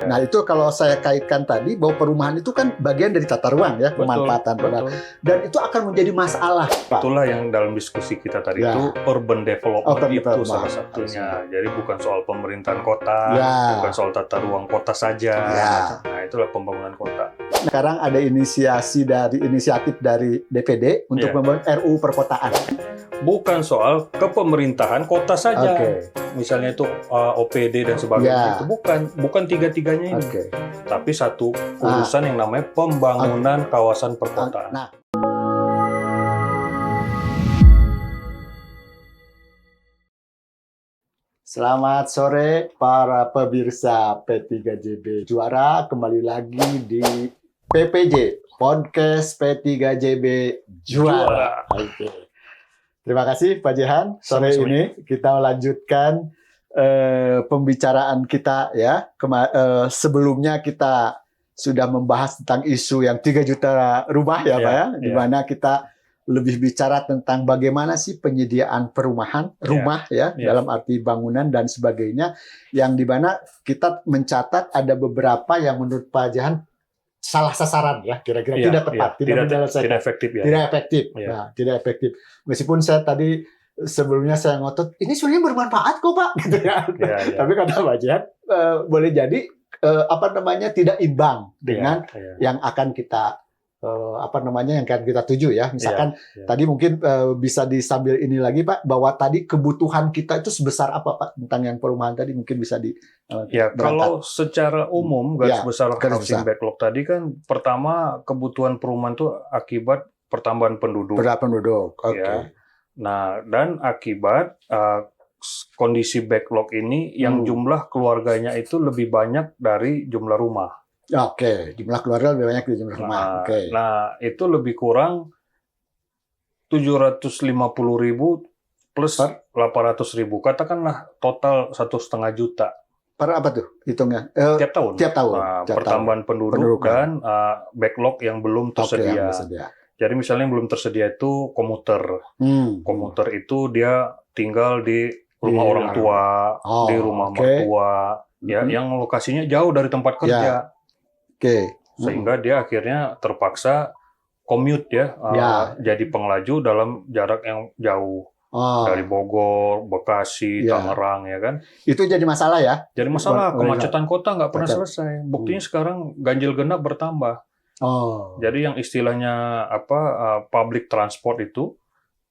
Nah, itu kalau saya kaitkan tadi bahwa perumahan itu kan bagian dari tata ruang ya, pemanfaatan ruang. Dan itu akan menjadi masalah, Pak. Itulah yang dalam diskusi kita tadi itu urban development itu salah satunya. Jadi bukan soal pemerintahan kota, bukan soal tata ruang kota saja. Nah, itulah pembangunan kota. Sekarang ada inisiatif dari DPD untuk membangun RUU perkotaan. Bukan soal kepemerintahan kota saja. Misalnya itu OPD dan sebagainya, itu bukan tiga-tiganya ini. Tapi satu urusan yang namanya pembangunan kawasan perkotaan. Selamat sore para pemirsa P3JB Juara, kembali lagi di PPJ, Podcast P3JB Juara. Terima kasih Pak Jehan. Sore ini kita melanjutkan pembicaraan kita ya. Sebelumnya kita sudah membahas tentang isu yang 3 juta rumah ya Pak ya, di mana kita lebih bicara tentang bagaimana sih penyediaan perumahan, rumah dalam arti bangunan dan sebagainya, yang di mana kita mencatat ada beberapa yang menurut Pak Jehan salah sasaran ya, kira-kira tidak tepat, tidak efektif ya. Tidak efektif. Meskipun saya tadi sebelumnya saya ngotot, ini sebenarnya bermanfaat kok Pak, gitu ya. Tapi kata Pak Jehan, boleh jadi tidak imbang dengan yang akan kita yang akan kita tuju ya. Misalkan tadi mungkin bisa disambil ini lagi Pak, bahwa tadi kebutuhan kita itu sebesar apa Pak tentang yang perumahan tadi, mungkin bisa di kalau secara umum garis besar housing backlog tadi kan, pertama kebutuhan perumahan itu akibat pertambahan penduduk. Nah, dan akibat kondisi backlog ini yang jumlah keluarganya itu lebih banyak dari jumlah rumah. Jumlah keluarga lebih banyak dari jumlah rumah. Nah, itu lebih kurang 750.000 plus 800.000. Katakanlah total 1,5 juta. Per apa tuh hitungnya? Tiap tahun. Tiap pertambahan penduduk dan backlog yang belum tersedia. Jadi misalnya yang belum tersedia itu komuter. Komuter itu dia tinggal di rumah orang tua, di rumah mertua, yang lokasinya jauh dari tempat kerja. Sehingga dia akhirnya terpaksa commute jadi pengelaju dalam jarak yang jauh. Dari Bogor, Bekasi, Tangerang, ya kan? Itu jadi masalah ya? Jadi masalah, kemacetan kota nggak pernah selesai. Buktinya sekarang ganjil genap bertambah. Jadi yang istilahnya public transport itu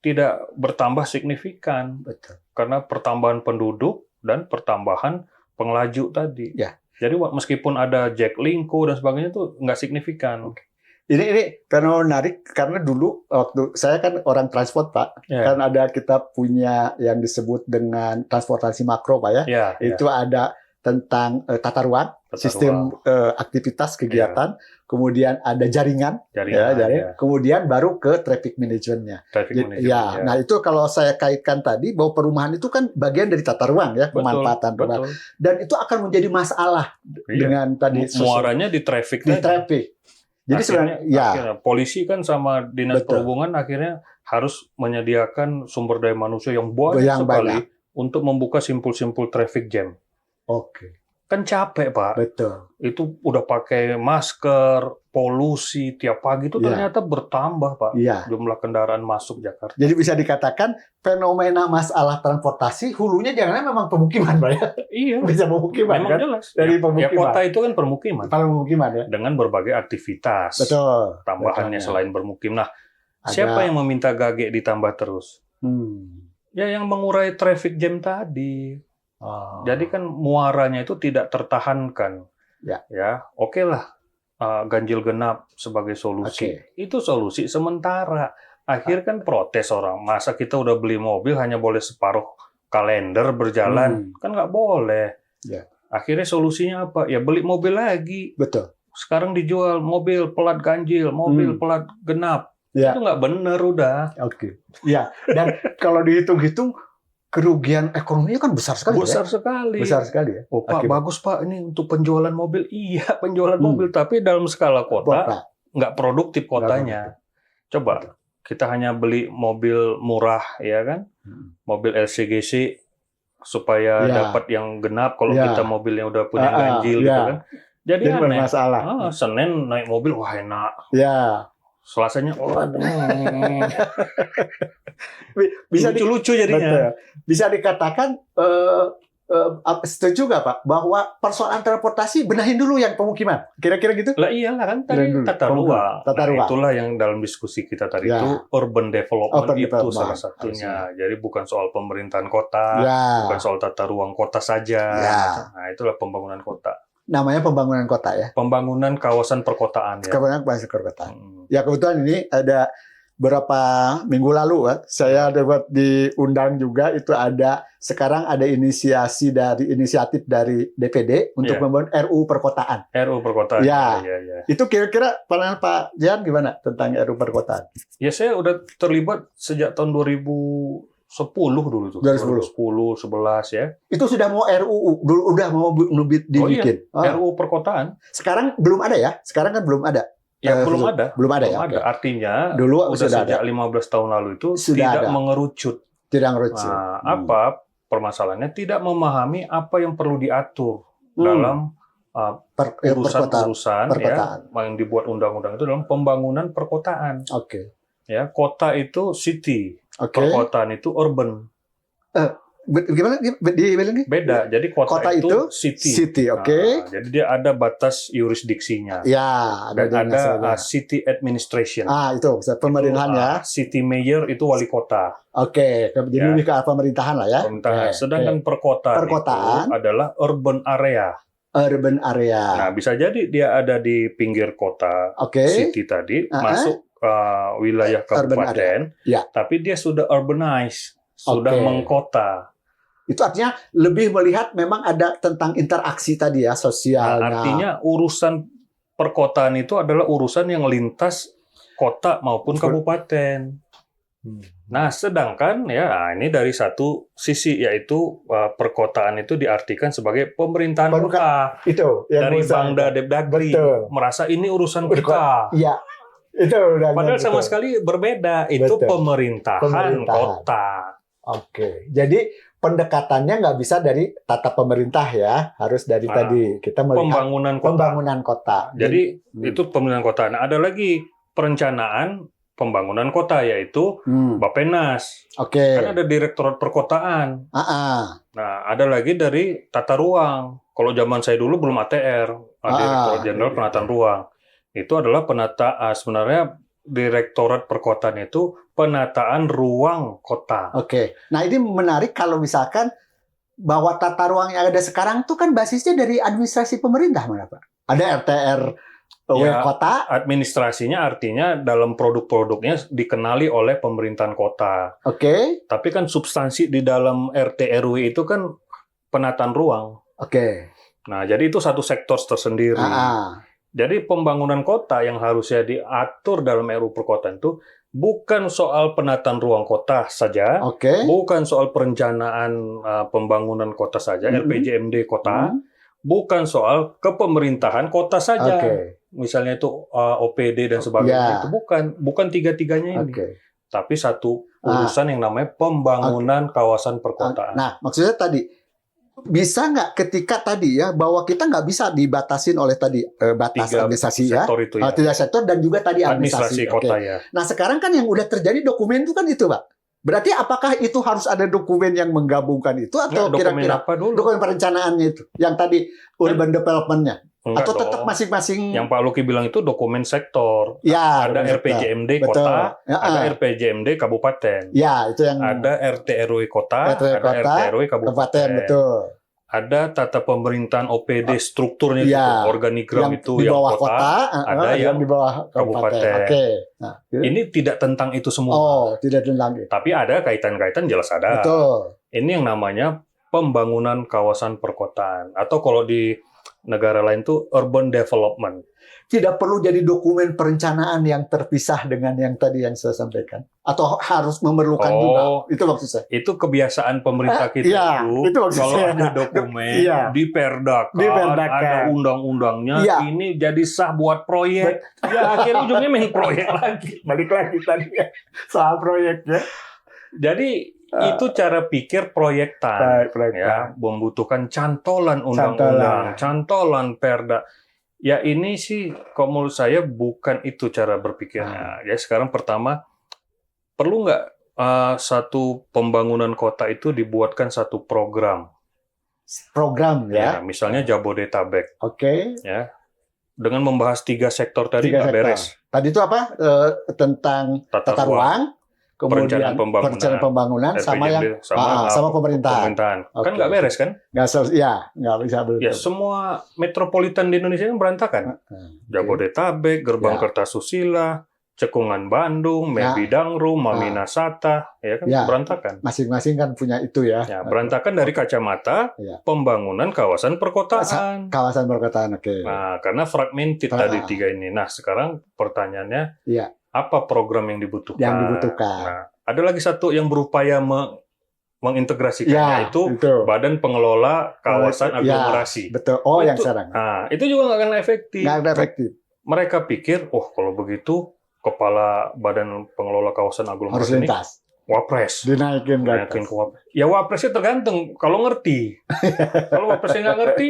tidak bertambah signifikan. Karena pertambahan penduduk dan pertambahan pengelaju tadi. Jadi meskipun ada Jaklingko dan sebagainya itu nggak signifikan. Ini karena menarik, karena dulu waktu saya kan orang transport Pak, kan kita punya yang disebut dengan transportasi makro Pak ya. Itu ada tentang tata ruang, sistem aktivitas kegiatan, kemudian ada jaringan, kemudian baru ke traffic manajemennya. Nah itu kalau saya kaitkan tadi bahwa perumahan itu kan bagian dari tata ruang ya, pemanfaatan ruang, dan itu akan menjadi masalah dengan tadi muaranya di traffic. Jadi akhirnya polisi kan sama dinas perhubungan akhirnya harus menyediakan sumber daya manusia yang banyak sekali untuk membuka simpul-simpul traffic jam. Kan capek Pak. Itu udah pakai masker, polusi tiap pagi itu ternyata bertambah Pak. Jumlah kendaraan masuk Jakarta. Jadi bisa dikatakan fenomena masalah transportasi hulunya jangan memang pemukiman Pak ya. Iya. Bisa pemukiman memang kan? Jelas. Dari pemukiman. Kota itu kan permukiman. Pemukiman ya. Dengan berbagai aktivitas. Tambahannya selain bermukim. Nah, siapa yang meminta Gage ditambah terus? Ya yang mengurai traffic jam tadi. Jadi kan muaranya itu tidak tertahankan. Oke lah, ganjil genap sebagai solusi. Itu solusi sementara. Akhir kan protes orang. Masa kita udah beli mobil hanya boleh separuh kalender berjalan? Kan nggak boleh. Akhirnya solusinya apa? Ya beli mobil lagi. Sekarang dijual mobil pelat ganjil, mobil pelat genap. Itu nggak bener udah. Dan kalau dihitung-hitung, kerugian ekonominya kan besar sekali. Besar sekali ya. Pak, bagus Pak, ini untuk penjualan mobil. Iya, penjualan mobil, tapi dalam skala kota nggak produktif kotanya. Coba kita hanya beli mobil murah, ya kan? Mobil LCGC supaya Ya. dapat yang genap kalau Ya. kita mobilnya udah punya ganjil ya. gitu kan. Jadi aneh. bermasalah. Senin naik mobil, wah enak. Ya. Selasanya, Bisa lucu-lucu jadinya. Betul. Bisa dikatakan setuju nggak Pak bahwa persoalan transportasi benahin dulu yang pemukiman, kira-kira gitu? Lah iyalah kan tadi Benahin dulu. tata ruang. Tata ruang. Itulah yang dalam diskusi kita tadi Ya. itu urban development Urban itu development. salah satunya. Jadi bukan soal pemerintahan kota, Ya. bukan soal tata ruang kota saja. Ya. Nah, itulah pembangunan kota. Namanya pembangunan kota ya. Pembangunan kawasan perkotaan ya. Pembangunan kawasan perkotaan. Hmm. Ya kebetulan ini ada beberapa minggu lalu saya dapat diundang juga, itu ada sekarang ada inisiatif dari DPD untuk Ya. membangun RUU perkotaan. RUU perkotaan. Ya. Ya. Itu kira-kira pandangan Pak Jian gimana tentang RUU perkotaan? Ya saya udah terlibat sejak tahun 2010 dulu tuh. 2010. 11 ya. Itu sudah mau RUU, dulu udah mau dibikin. RUU perkotaan. Sekarang belum ada ya? Sekarang kan belum ada. Ya belum ada. Belum ada Belum ya? ada. Oke. Artinya Dulu udah sudah sejak ada. 15 tahun lalu itu Sudah tidak ada. mengerucut. Tidak ngerucut. Nah, apa permasalahannya? Tidak memahami apa yang perlu diatur Hmm. dalam Perkotaan. urusan Perkotaan. ya, yang dibuat undang-undang itu dalam pembangunan perkotaan. Oke. Ya, kota itu city, Oke. perkotaan itu urban. Gimana? Dibilang nih? Beda. Jadi kota, Kota itu city. City, oke. Nah, jadi dia ada batas yurisdiksinya. Ya, Dan ada nasionalnya. city administration. Itu pemerintahan ya. City mayor itu wali kota. Oke, jadi Ya. lebih ke pemerintahan lah ya. Pemerintahan. Oke, Sedangkan oke. perkotaan itu adalah urban area. Urban area. Nah, bisa jadi dia ada di pinggir kota, Oke. city tadi, masuk wilayah Urban kabupaten, Ya. tapi dia sudah urbanize, sudah Oke. mengkota. Itu artinya lebih melihat memang ada tentang interaksi tadi ya, Nah, sosialnya. artinya urusan perkotaan itu adalah urusan yang lintas kota maupun kabupaten. Nah, sedangkan ya ini dari satu sisi yaitu perkotaan itu diartikan sebagai pemerintahan kota. Itu yang Dari urusan. Bangda Depdagri Betul. merasa ini urusan kita. Iya. Itu udah. Padahal sama betul. sekali berbeda. Itu Betul. pemerintahan kota. Oke. Jadi pendekatannya nggak bisa dari tata pemerintah ya, harus dari tadi kita melihat Pembangunan kota. Jadi Hmm. itu pemerintahan kota. Nah, ada lagi perencanaan pembangunan kota yaitu Bappenas. Oke. Kan ada Direktorat Perkotaan. Ah. Nah, ada lagi dari tata ruang. Kalau zaman saya dulu belum ATR, Direktorat Jenderal Penataan Ruang. Itu adalah sebenarnya Direktorat Perkotaan itu penataan ruang kota. Oke. Nah, ini menarik kalau misalkan bahwa tata ruang yang ada sekarang tuh kan basisnya dari administrasi pemerintah mana, Pak? Ada RTR Ya, kota. Administrasinya artinya dalam produk-produknya dikenali oleh pemerintahan kota. Oke. Tapi kan substansi di dalam RT RW itu kan penataan ruang. Oke. Nah, jadi itu satu sektor tersendiri. Jadi pembangunan kota yang harusnya diatur dalam RUU perkotaan itu bukan soal penataan ruang kota saja, Oke. bukan soal perencanaan pembangunan kota saja, RPJMD kota, bukan soal kepemerintahan kota saja. Misalnya itu OPD dan sebagainya, itu bukan tiga-tiganya ini. Tapi satu urusan yang namanya pembangunan kawasan perkotaan. Nah, maksudnya tadi bisa nggak ketika tadi ya bahwa kita nggak bisa dibatasin oleh tadi batas administrasi ya, sektor itu ya. Tiga sektor dan juga tadi administrasi kota ya. Nah sekarang kan yang udah terjadi dokumen itu kan itu, Pak. Berarti apakah itu harus ada dokumen yang menggabungkan itu atau kira-kira dokumen perencanaannya itu yang tadi urban development-nya? Atau tetap masing-masing? Yang Pak Luki bilang itu dokumen sektor. Ya, ada RPJMD kota, ada RPJMD kabupaten. Ya, itu yang ada RT RW kota, ada RT RW kabupaten. Betul. Ada tata pemerintahan OPD strukturnya itu, organigram yang itu di bawah yang kota, ada yang di bawah kabupaten. Oke. Nah, ini tidak tentang itu semua. Oh, tidak tentang itu. Tapi ada kaitan-kaitan jelas ada. Betul. Ini yang namanya pembangunan kawasan perkotaan atau kalau di negara lain tuh urban development. Tidak perlu jadi dokumen perencanaan yang terpisah dengan yang tadi yang saya sampaikan. Atau harus memerlukan juga. Itu maksud saya. Itu kebiasaan pemerintah kita itu kalau ada dokumen diperdakan, ada undang-undangnya, ini jadi sah buat proyek. Ya akhirnya ujungnya main proyek lagi. Balik lagi tadi ya, soal proyeknya. Jadi Itu cara pikir proyektan, ya, membutuhkan cantolan undang-undang, cantolan perda. Ya ini sih, kalau menurut saya bukan itu cara berpikirnya. Ya sekarang pertama, perlu nggak satu pembangunan kota itu dibuatkan satu program? Program ya. Misalnya Jabodetabek. Oke. Ya. Dengan membahas 3 sektor tadi nggak beres. Tadi itu apa? Tentang tata ruang, kemudian perencanaan pembangunan, sama yang sama pemerintahan. Okay. Kan nggak beres kan? Nggak bisa betul. Ya semua metropolitan di Indonesia kan berantakan. Jabodetabek, Gerbang Kertasusila, Cekungan Bandung, Mebidangru, Maminasata, ya kan berantakan. Masing-masing kan punya itu ya. Berantakan dari kacamata pembangunan kawasan perkotaan. Kawasan perkotaan, oke. Nah, karena fragmented tadi 3 ini. Nah, sekarang pertanyaannya, apa program yang dibutuhkan? Yang dibutuhkan. Nah, ada lagi satu yang berupaya mengintegrasikannya, itu Badan Pengelola Kawasan Aglomerasi. Betul. Yang sekarang. Nah, itu juga nggak akan efektif. Nggak efektif. Mereka pikir, kalau begitu Kepala Badan Pengelola Kawasan Aglomerasi ini Wapres. Dinaikin ke Wapres. Ya Wapresnya tergantung kalau ngerti. Kalau Wapresnya nggak ngerti,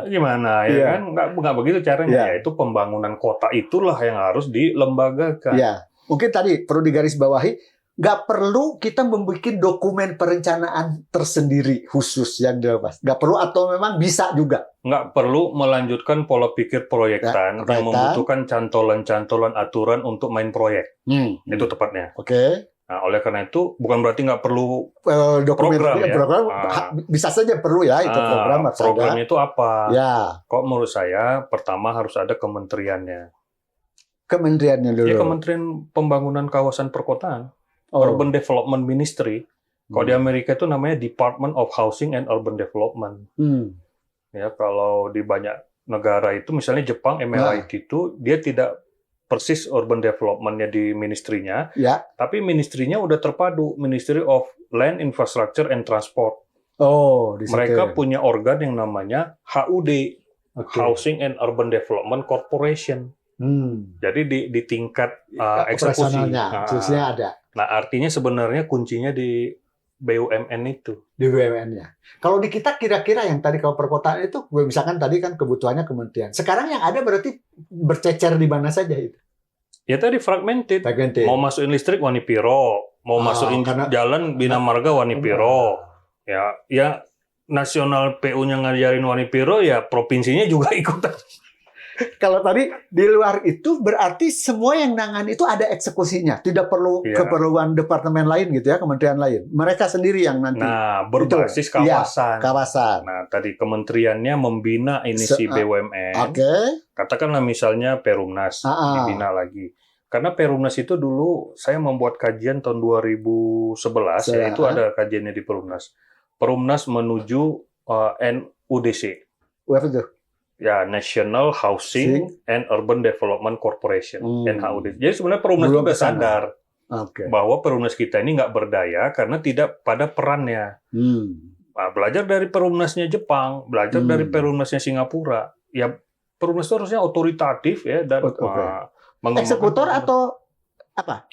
gimana ya kan? Nggak begitu caranya. Yaitu pembangunan kota itulah yang harus dilembagakan. Mungkin tadi perlu digarisbawahi, nggak perlu kita membuat dokumen perencanaan tersendiri khusus yang dilepas. Nggak perlu, atau memang bisa juga. Nggak perlu melanjutkan pola pikir proyektan yang membutuhkan cantolan-cantolan aturan untuk main proyek. Itu tepatnya. Oke. Nah, oleh karena itu bukan berarti nggak perlu dokumen program. Program bisa saja perlu ya itu program. Programnya itu apa? Kok menurut saya pertama harus ada kementeriannya. Kementeriannya dulu. Ya Kementerian Pembangunan Kawasan Perkotaan. Urban Development Ministry. Kalau di Amerika itu namanya Department of Housing and Urban Development. Ya, kalau di banyak negara itu, misalnya Jepang, MLIT itu, dia tidak persis urban development-nya di ministrinya, tapi ministrinya udah terpadu, Ministry of Land, Infrastructure, and Transport. Mereka punya organ yang namanya HUD, Housing and Urban Development Corporation. Jadi di tingkat eksekusi. Khususnya ada. Nah, artinya sebenarnya kuncinya di BUMN itu. Di BUMN-nya. Kalau di kita kira-kira yang tadi kalau perkotaan itu, misalkan tadi kan kebutuhannya kementerian. Sekarang yang ada berarti bercecer di mana saja itu? Ya tadi fragmented. Mau masukin listrik Wanipiro, mau masukin jalan Bina Marga Wanipiro. Ya nasional PU-nya ngajarin Wanipiro, ya provinsinya juga ikutan. Kalau tadi di luar itu berarti semua yang nangani itu ada eksekusinya, tidak perlu keperluan departemen lain gitu ya, kementerian lain. Mereka sendiri yang nanti. Nah, berbasis kawasan. Kawasan. Nah, tadi kementeriannya membina ini si BUMN. Katakanlah misalnya Perumnas dibina lagi. Karena Perumnas itu dulu saya membuat kajian tahun 2011, itu ada kajiannya di Perumnas. Perumnas menuju NUDC. Apa itu? Ya, National Housing and Urban Development Corporation, NHUD. Jadi sebenarnya Perumnas juga sadar bahwa Perumnas kita ini nggak berdaya karena tidak pada perannya. Nah, belajar dari Perumnasnya Jepang, belajar dari Perumnasnya Singapura. Ya, Perumnas itu harusnya otoritatif ya dan eksekutor atau apa?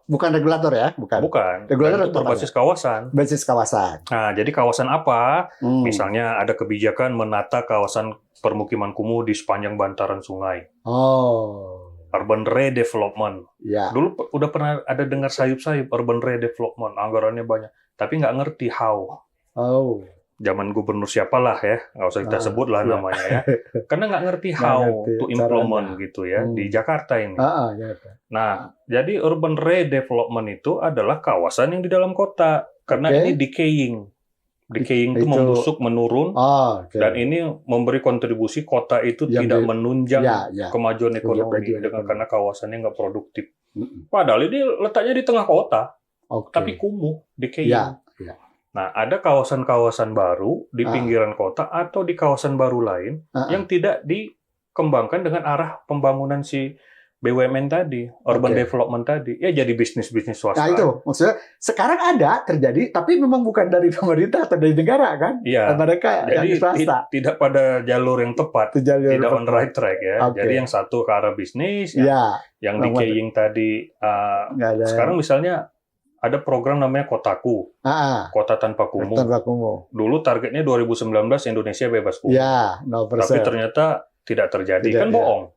Bukan regulator ya? Bukan. Regulator itu berbasis kawasan. Basis kawasan. Nah, jadi kawasan apa? Misalnya ada kebijakan menata kawasan permukiman kumuh di sepanjang bantaran sungai. Urban redevelopment. Dulu udah pernah ada dengar sayup-sayup urban redevelopment, anggarannya banyak, tapi nggak ngerti how. Zaman gubernur siapalah ya, nggak usah kita sebut lah namanya ya, karena nggak ngerti how to implement gitu ya di Jakarta ini. Nah, jadi urban redevelopment itu adalah kawasan yang di dalam kota, karena ini decaying itu membusuk, menurun, dan ini memberi kontribusi kota itu tidak menunjang kemajuan ekonomi karena kawasannya nggak produktif. Padahal ini letaknya di tengah kota, tapi kumuh, decaying. Nah, ada kawasan-kawasan baru di pinggiran kota atau di kawasan baru lain yang tidak dikembangkan dengan arah pembangunan si BUMN tadi, urban development tadi. Ya jadi bisnis-bisnis swasta. Nah itu, maksudnya sekarang ada terjadi, tapi memang bukan dari pemerintah atau dari negara kan? Iya. Mereka jadi yang swasta. Tidak pada jalur yang tepat, tidak on the right track ya. Jadi yang satu ke arah bisnis, yang decaying tadi. Sekarang misalnya ada program namanya Kotaku, Kota Tanpa Kumuh. Dulu targetnya 2019 Indonesia bebas kumuh. Ya, 0%. Tapi ternyata tidak terjadi. Kan bohong.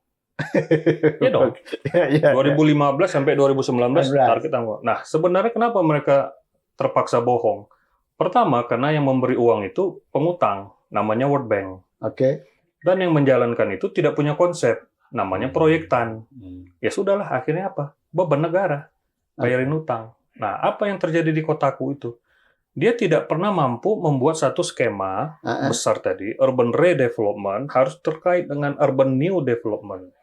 Iya dong. 2015 sampai 2019 target tanggung. Nah, sebenarnya kenapa mereka terpaksa bohong? Pertama, karena yang memberi uang itu pengutang, namanya World Bank. Dan yang menjalankan itu tidak punya konsep, namanya proyektan. Ya sudahlah, akhirnya apa? Beban negara, bayarin utang. Nah, apa yang terjadi di Kotaku itu? Dia tidak pernah mampu membuat satu skema besar tadi, urban redevelopment, harus terkait dengan urban new development,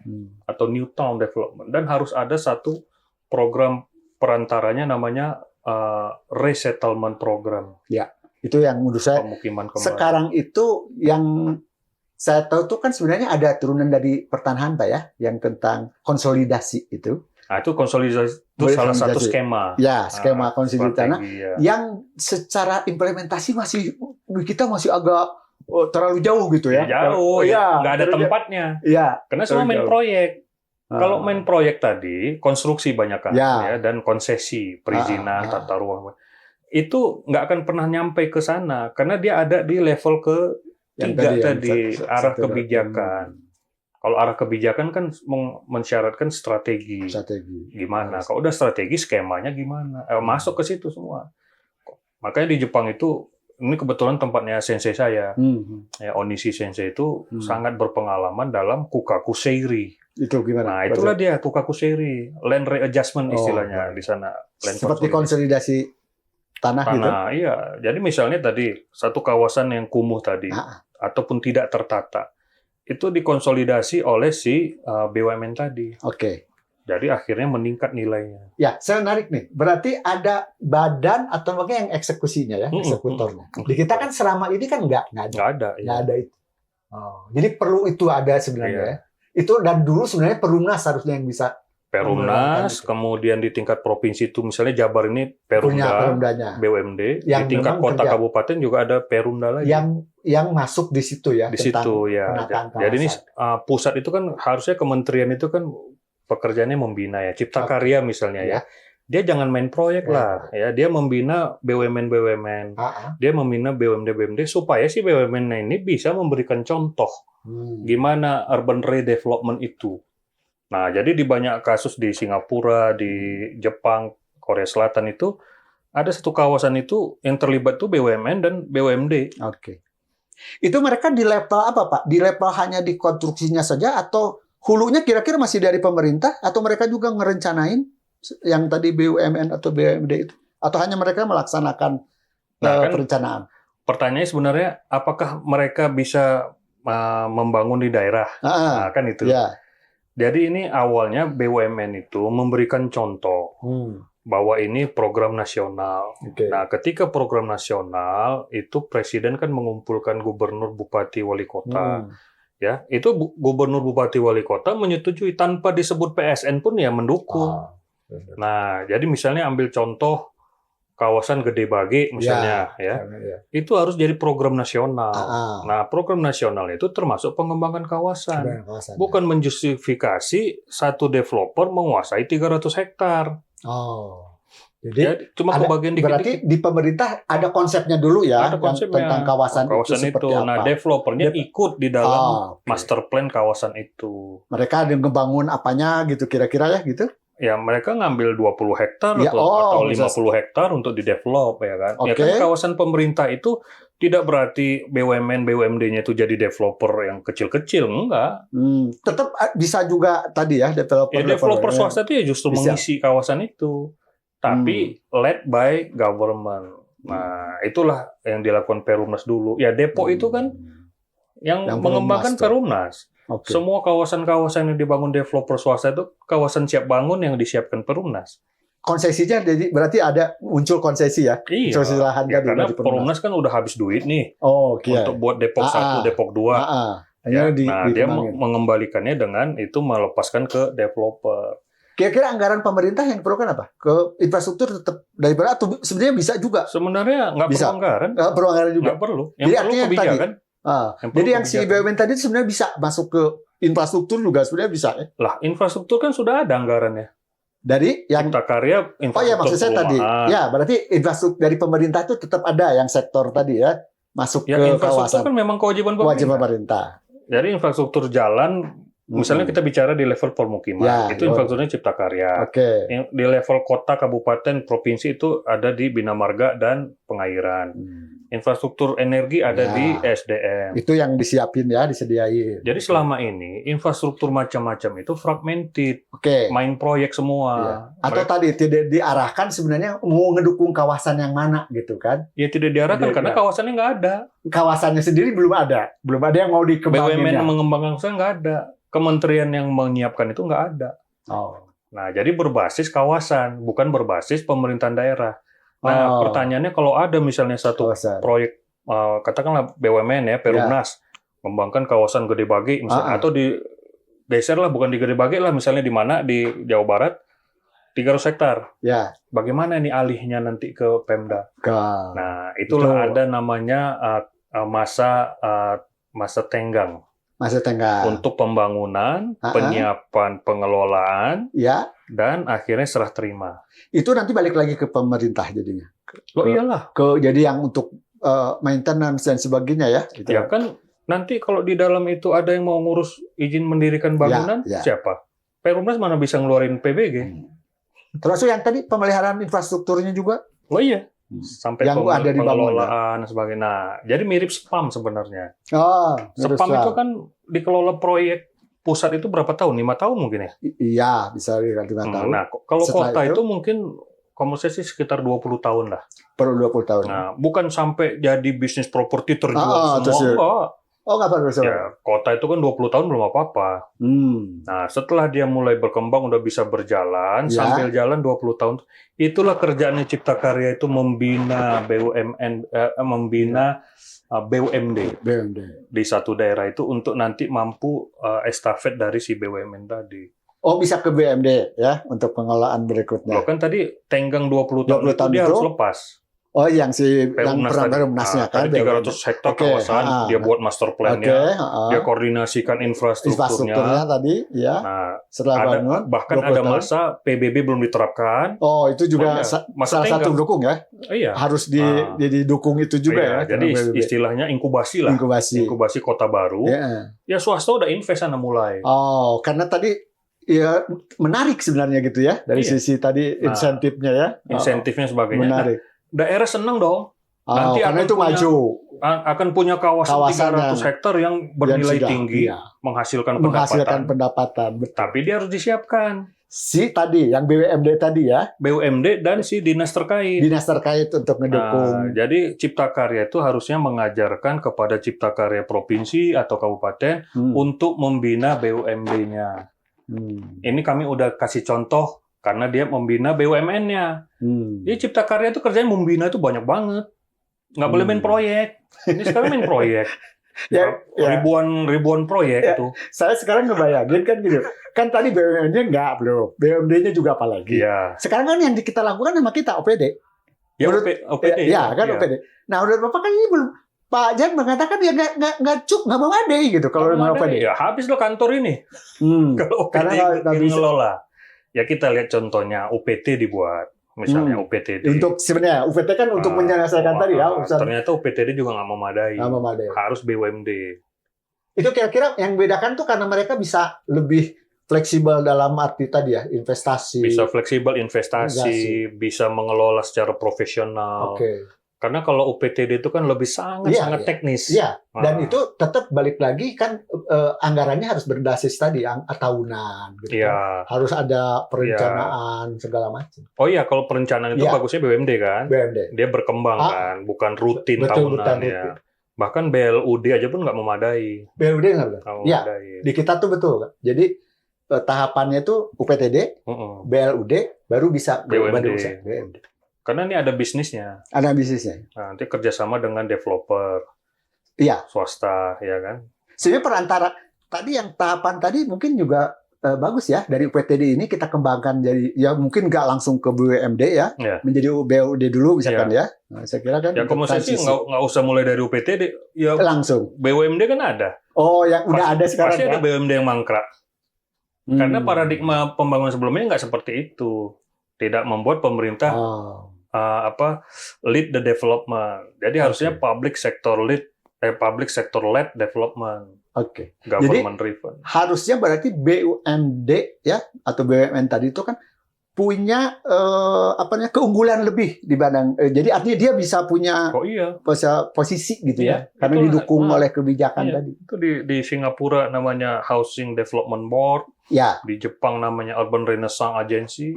atau new town development. Dan harus ada satu program perantaranya namanya resettlement program. Ya, itu yang menurut saya, sekarang itu yang saya tahu tuh kan sebenarnya ada turunan dari pertanahan, Pak ya, yang tentang konsolidasi itu. Nah, itu konsolidasi itu salah satu skema. Ya, skema konsolidasi tanah yang secara implementasi kita masih agak terlalu jauh gitu ya. Jauh, ya. Nggak ada tempatnya. Ya. Karena semua main proyek. Kalau main proyek tadi, konstruksi banyak kan, ya, dan konsesi, perizinan, tata ruang. Itu nggak akan pernah nyampe ke sana, karena dia ada di level ketiga tadi, arah kebijakan. Kalau arah kebijakan kan mensyaratkan strategi. Gimana? Kalau udah strategi, skemanya gimana? Masuk ke situ semua. Makanya di Jepang itu, ini kebetulan tempatnya sensei saya. Ya, Onishi Sensei itu sangat berpengalaman dalam Kukaku Seiri. Itu gimana? Nah, itulah dia Kukaku Seiri. Land readjustment istilahnya di sana. Seperti konsolidasi tanah gitu? Iya. Jadi misalnya tadi, satu kawasan yang kumuh tadi, ataupun tidak tertata, itu dikonsolidasi oleh si BUMN tadi. Jadi akhirnya meningkat nilainya. Ya, saya menarik nih. Berarti ada badan atau mungkin yang eksekusinya ya, eksekutornya. Di kita kan selama ini kan nggak ada itu. Jadi perlu itu ada sebenarnya. Ya. Itu dan dulu sebenarnya Perumnas harusnya yang bisa. Perumnas, kemudian di tingkat provinsi itu misalnya Jabar ini Perumda, BUMD, di tingkat kota kabupaten juga ada Perumda lagi. Yang masuk di situ ya. Di situ ya. Jadi ini pusat itu kan harusnya kementerian itu kan pekerjaannya membina ya, Cipta Karya misalnya ya. Dia jangan main proyek lah ya, dia membina BUMN, dia membina BUMD supaya si BUMN ini bisa memberikan contoh gimana urban redevelopment itu. Nah, jadi di banyak kasus di Singapura, di Jepang, Korea Selatan itu ada satu kawasan itu yang terlibat tuh BUMN dan BUMD. Itu mereka di level apa, Pak? Di level hanya di konstruksinya saja atau hulunya kira-kira masih dari pemerintah atau mereka juga ngerencanain yang tadi BUMN atau BUMD itu? Atau hanya mereka melaksanakan perencanaan? Pertanyaannya sebenarnya apakah mereka bisa membangun di daerah? Nah, kan itu. Jadi ini awalnya BUMN itu memberikan contoh bahwa ini program nasional. Nah, ketika program nasional itu presiden kan mengumpulkan gubernur, bupati, wali kota. Ya, itu gubernur, bupati, wali kota menyetujui tanpa disebut PSN pun ya mendukung. Nah, jadi misalnya ambil contoh kawasan Gede Bage misalnya itu harus jadi program nasional. Nah, program nasional itu termasuk pengembangan kawasan. Bukan menjustifikasi satu developer menguasai 300 hektar. Jadi cuma kebagian dikit-dikit. Berarti di pemerintah ada konsepnya dulu ya, tentang kawasan itu seperti apa. Nah, developernya ikut di dalam master plan kawasan itu. Mereka ada ngebangun apanya gitu kira-kira ya gitu? Ya, mereka ngambil 20 hektar atau 50 hektar untuk di-develop ya kan. Ya kan kawasan pemerintah itu tidak berarti BUMN, BUMD-nya itu jadi developer yang kecil-kecil, enggak. Tetap bisa juga tadi ya developer. Ya, developer swasta itu ya justru mengisi kawasan itu. Tapi led by government. Nah, itulah yang dilakukan Perumnas dulu. Ya, Depok itu kan yang mengembangkan Perumnas. Semua kawasan-kawasan yang dibangun developer swasta itu kawasan siap bangun yang disiapkan Perumnas. Konsesinya jadi berarti ada muncul konsesi ya? Iya. Konsesi lahan ya, karena Perumnas kan udah habis duit nih. Untuk buat Depok 1, Depok 2. Dia mengembalikannya dengan itu melepaskan ke developer. Kira-kira anggaran pemerintah yang diperlukan apa? Ke infrastruktur tetap daripada atau sebenarnya bisa juga? Sebenarnya nggak perlu anggaran. Nggak perlu anggaran juga? Nggak perlu. Yang jadi perlu kebijakan. Jadi yang si BUMN tadi sebenarnya bisa masuk ke infrastruktur juga sebenarnya bisa ya? Lah, infrastruktur kan sudah ada anggarannya. Dari yang Cipta Karya oh ya maksud saya tadi, perumahan. ya berarti infrastruktur dari pemerintah itu tetap ada yang sektor tadi ya masuk Ya, ke infrastruktur kawasan kan memang kewajiban kewajiban pemerintah. pemerintah. Jadi infrastruktur jalan, misalnya kita bicara di level permukiman, Ya, itu infrastrukturnya Cipta Karya. Oke. Di level kota, kabupaten, provinsi itu ada di Bina Marga dan Pengairan. Infrastruktur energi ada Ya. di SDM. Itu yang disiapin ya, disediain. Jadi selama ini infrastruktur macam-macam itu fragmented, Oke. main proyek semua. Iya. Atau tadi tidak diarahkan sebenarnya mau ngedukung kawasan yang mana gitu kan? Ya tidak diarahkan Tidak, karena ya. kawasannya nggak ada. Kawasannya sendiri belum ada yang mau dikembangin. BUMN ya. yang mengembangkan kawasan nggak ada. Kementerian yang menyiapkan itu nggak ada. Oh. Nah, jadi berbasis kawasan, bukan berbasis pemerintahan daerah. Nah, pertanyaannya kalau ada misalnya satu Kawasan. proyek, katakanlah BUMN ya, Perumnas, mengembangkan kawasan Gede Bage, misalnya, atau di geser lah, bukan di Gede Bage lah, misalnya di mana, di Jawa Barat, 300 hektar. Ya. Bagaimana ini alihnya nanti ke Pemda? Nah, itulah ada namanya masa tenggang. Masa tenggang. Untuk pembangunan, penyiapan pengelolaan, ya, dan akhirnya serah terima. Itu nanti balik lagi ke pemerintah jadinya. Oh iyalah. Jadi yang untuk maintenance dan sebagainya ya. Gitu. Ya kan nanti kalau di dalam itu ada yang mau ngurus izin mendirikan bangunan, siapa? Perumnas mana bisa ngeluarin PBG? Termasuk yang tadi pemeliharaan infrastrukturnya juga. Oh iya. Sampai yang ada di pengelolaan dan sebagainya. Nah, jadi mirip SPAM sebenarnya. Oh, SPAM itu kan dikelola proyek pusat itu berapa tahun? 5 tahun mungkin ya? Iya, bisa 5 tahun. Nah, kalau kota itu mungkin kalau saya sih sekitar 20 tahun lah. Per 20 tahun. Nah, bukan sampai jadi bisnis properti terjual semua, enggak. Oh, nggak perlu. Ya, kota itu kan 20 tahun belum apa-apa. Nah, setelah dia mulai berkembang, udah bisa berjalan, sambil jalan 20 tahun, itulah kerjaannya Cipta Karya itu membina BUMN, membina BUMD di satu daerah itu untuk nanti mampu estafet dari si BUMN tadi. Oh, bisa ke BUMD ya untuk pengelolaan berikutnya. Loh kan tadi tenggang 20 tahun itu dia harus lepas. Oh, yang Perumnasnya kan. Tadi 300 hektar kawasan, dia buat master plan-nya, dia koordinasikan infrastrukturnya tadi, ya. Nah, setelah bangun, bahkan ada masa PBB belum diterapkan. Oh, itu juga salah satu dukung ya? Iya. Harus didukung itu juga ya? Jadi istilahnya inkubasi lah. Inkubasi kota baru. Ya swasta udah invest sana mulai. Oh, karena tadi ya menarik sebenarnya gitu ya, dari sisi tadi insentifnya ya. Insentifnya sebagainya. Menarik. Daerah senang dong. Nanti karena itu maju. Akan punya kawasan 300 hektar yang bernilai tinggi, menghasilkan pendapatan. Tapi dia harus disiapkan. Si tadi, yang BUMD tadi ya. BUMD dan si dinas terkait. Dinas terkait untuk mendukung. Jadi Cipta Karya itu harusnya mengajarkan kepada Cipta Karya provinsi atau kabupaten untuk membina BUMD-nya. Ini kami udah kasih contoh karena dia membina BUMN-nya. Jadi Cipta Karya itu kerjanya membina itu banyak banget. Nggak boleh main proyek. Ini sekarang main proyek. Ribuan proyek itu. Saya sekarang ngebayangin kan gitu. Kan tadi BUMN-nya nggak belum. BUMD-nya juga apalagi. Sekarang kan yang kita lakukan sama kita OPD. Ya OPD. Ya kan OPD. Nah udah Bapak kan ini belum. Pak Jan mengatakan dia nggak memadai gitu kalau nggak OPD. Ya habis lo kantor ini. Kalau OPD ngelola. Ya kita lihat contohnya UPT dibuat, misalnya UPTD. Untuk sebenarnya UPT kan untuk menyelesaikan tadi ya. Ternyata UPTD juga nggak memadai. Harus BUMD. Itu kira-kira yang bedakan tuh karena mereka bisa lebih fleksibel dalam arti tadi ya, investasi. Bisa fleksibel investasi, bisa mengelola secara profesional. Karena kalau UPTD itu kan lebih sangat teknis. Iya. Dan itu tetap balik lagi kan anggarannya harus berbasis tadi tahunan gitu kan. Harus ada perencanaan segala macam. Oh iya, kalau perencanaan itu bagusnya BUMD kan? BUMD. Dia berkembang kan, bukan rutin tahunan ya. Bahkan BLUD aja pun nggak memadai. BLUD nggak memadai. Iya, di kita tuh betul. Jadi tahapannya itu UPTD, BLUD, baru bisa BUMD. Karena ini ada bisnisnya. Ada bisnisnya. Nah, nanti kerjasama dengan developer. Swasta, ya kan? Sebenarnya perantara tadi yang tahapan tadi mungkin juga bagus ya. Dari UPTD ini kita kembangkan jadi ya mungkin nggak langsung ke BUMD ya. Menjadi BUD dulu misalkan ya. Nah, saya kira kan. Ya kalau saya sih nggak usah mulai dari UPTD. Ya langsung. BUMD kan ada. Oh, yang udah ada sekarang. Pasti ada BUMD yang mangkrak. Karena paradigma pembangunan sebelumnya nggak seperti itu. Tidak membuat pemerintah lead the development. Jadi harusnya public sector led development. Oke. Government Jadi driven. harusnya berarti BUMD ya atau BUMN tadi itu kan punya keunggulan lebih dibanding. Jadi artinya dia bisa punya posisi gitu ya, karena didukung oleh kebijakan tadi. Itu di Singapura namanya Housing Development Board. Ya. Di Jepang namanya Urban Renaissance Agency.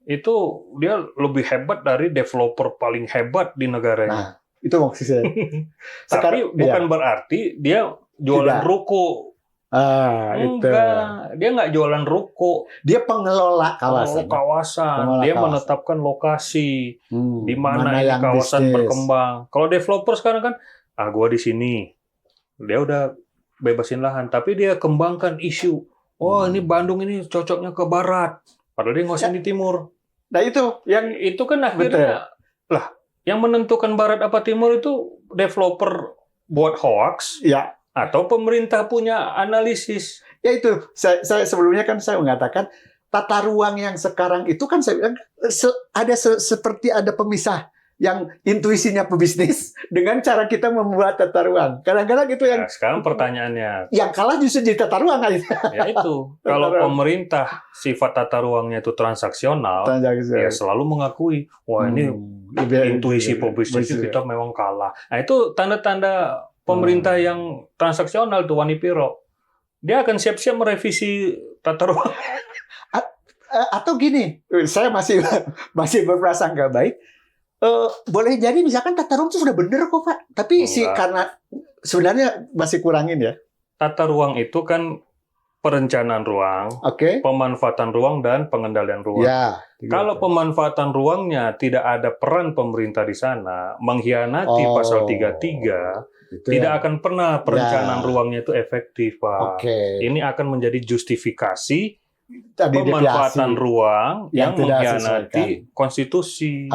Itu dia lebih hebat dari developer paling hebat di negaranya. Nah, itu maksudnya. Tapi bukan berarti dia jualan ruko. Enggak, dia nggak jualan ruko. Dia pengelola kawasan. Dia menetapkan lokasi di mana ini kawasan berkembang. Kalau developer sekarang kan, gua di sini, dia udah bebasin lahan, tapi dia kembangkan isu. Oh, ini Bandung ini cocoknya ke barat, padahal dia ngosin di timur. Nah itu kan akhirnya lah, yang menentukan barat apa timur itu developer buat hoax. Ya. Atau pemerintah punya analisis. Ya itu, saya sebelumnya kan saya mengatakan tata ruang yang sekarang itu kan saya bilang seperti ada pemisah yang intuisinya pebisnis dengan cara kita membuat tata ruang. Kadang-kadang itu yang sekarang pertanyaannya. Yang kalah justru jadi tata ruang kan? Ya itu. Kalau pemerintah sifat tata ruangnya itu transaksional, ya selalu mengakui, wah ini intuisi pebisnis kita memang kalah. Nah itu tanda-tanda pemerintah yang transaksional tuh Wanipiro, dia akan siap-siap merevisi tata ruang. Atau gini, saya masih berprasangka baik. Boleh jadi misalkan tata ruang itu sudah benar kok Pak, tapi karena sebenarnya masih kurangin ya. Tata ruang itu kan perencanaan ruang, pemanfaatan ruang dan pengendalian ruang. Ya, kalau pemanfaatan ruangnya tidak ada peran pemerintah di sana, mengkhianati pasal 33. Tidak akan pernah perencanaan ruangnya itu efektif, Pak. Ini akan menjadi justifikasi pemanfaatan ruang yang mengkhianati konstitusi.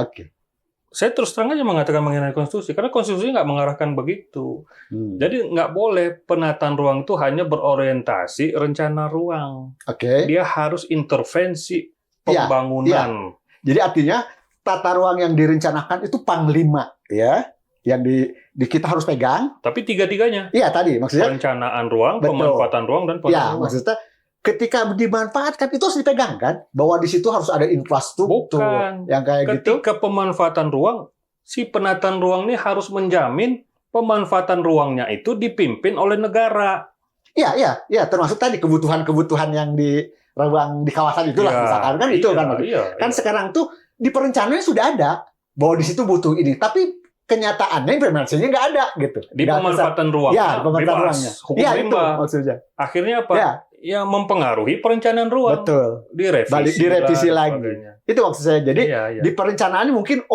Saya terus terang aja mengatakan mengkhianati konstitusi, karena konstitusi nggak mengarahkan begitu. Jadi nggak boleh penataan ruang itu hanya berorientasi rencana ruang. Dia harus intervensi pembangunan. Jadi artinya tata ruang yang direncanakan itu panglima, ya. Yang kita harus pegang. Tapi tiga-tiganya. Iya, tadi maksudnya. Perencanaan ruang, pemanfaatan ruang, dan pemanfaatan ruang. Maksudnya ketika dimanfaatkan itu harus dipegang kan? Bahwa di situ harus ada infrastruktur. Bukan. Yang kayak gitu. Ketika pemanfaatan ruang, si penataan ruang ini harus menjamin pemanfaatan ruangnya itu dipimpin oleh negara. Iya. Termasuk tadi kebutuhan-kebutuhan yang di ruang di kawasan itulah misalkan kan itu kan. Kan sekarang tuh di perencanaannya sudah ada bahwa di situ butuh ini, tapi kenyataannya implementasinya nggak ada gitu. Di pemanfaatan ruang. Ya, pemanfaatan ruangnya. Hukum rimba. Maksudnya. Akhirnya apa? Ya mempengaruhi perencanaan ruang. Betul. Direvisi lagi. Itu maksud saya. Jadi di perencanaan mungkin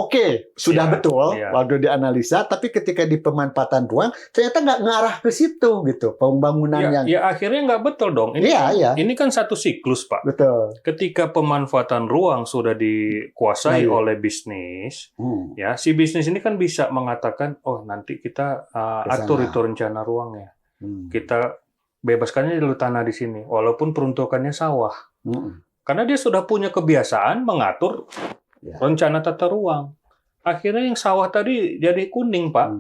sudah betul waktu dianalisa, tapi ketika di pemanfaatan ruang ternyata nggak ngarah ke situ gitu. Pembangunan yang. Ya akhirnya nggak betul dong. Ini kan satu siklus, Pak. Betul. Ketika pemanfaatan ruang sudah dikuasai oleh bisnis, ya si bisnis ini kan bisa mengatakan, oh nanti kita atur itu rencana ruangnya. Kita bebaskannya dulu tanah di sini, walaupun peruntukannya sawah. Karena dia sudah punya kebiasaan mengatur rencana tata ruang. Akhirnya yang sawah tadi jadi kuning, Pak.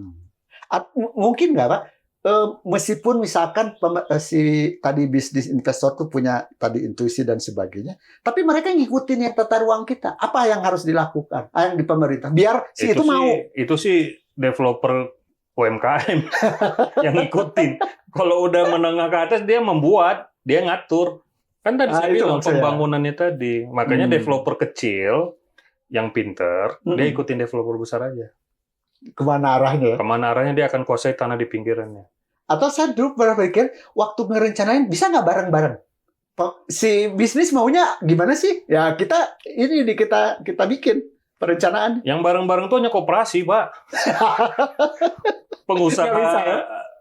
Mungkin nggak, Pak? Meskipun misalkan si tadi bisnis investor tuh punya tadi intuisi dan sebagainya, tapi mereka ngikutin yang tata ruang kita. Apa yang harus dilakukan? Yang di pemerintah? Biar itu mau. Itu sih developer UMKM yang ngikutin. Kalau udah menengah ke atas dia membuat, dia ngatur. Kan tadi saya bilang pembangunannya tadi. Makanya developer kecil yang pinter, dia ikutin developer besar aja. Kemana arahnya? Kemana arahnya dia akan kuasai tanah di pinggirannya. Atau saya dulu pernah pikir, waktu ngerencanain bisa nggak bareng-bareng? Si bisnis maunya gimana sih? Ya kita bikin perencanaan. Yang bareng-bareng itu hanya koperasi, Pak. Pengusaha